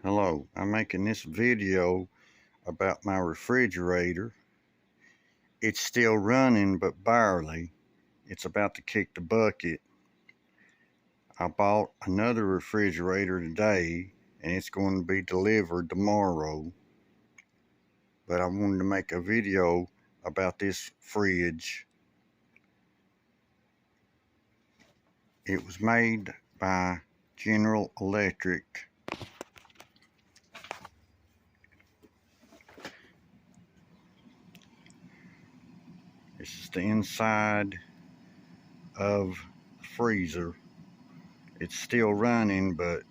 Hello, I'm making this video about my refrigerator. It's still running, but barely. It's about to kick the bucket. I bought another refrigerator today, and it's going to be delivered tomorrow. But I wanted to make a video about this fridge. It was made by General Electric. This is the inside of the freezer. It's still running, but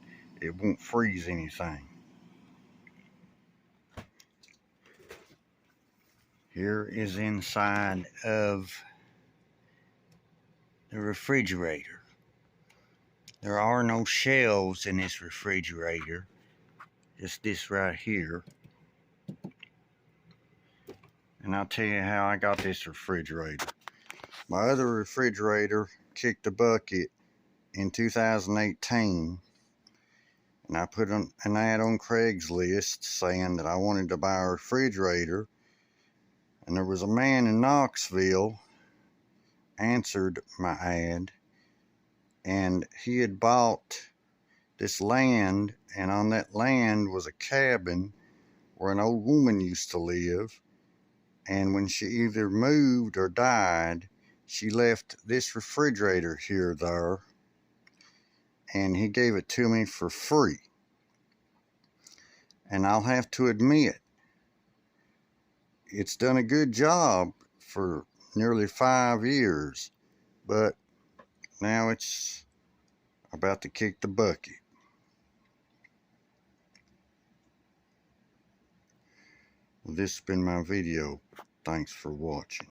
it won't freeze anything. Here is inside of the refrigerator. There are no shelves in this refrigerator. Just this right here. And I'll tell you how I got this refrigerator. My other refrigerator kicked the bucket in 2018. And I put an ad on Craigslist saying that I wanted to buy a refrigerator. And there was a man in Knoxville answered my ad, and he had bought this land, and on that land was a cabin where an old woman used to live, and when she either moved or died, she left this refrigerator here there, and he gave it to me for free. And I'll have to admit, it's done a good job for nearly 5 years, but now it's about to kick the bucket. Well, this has been my video. Thanks for watching.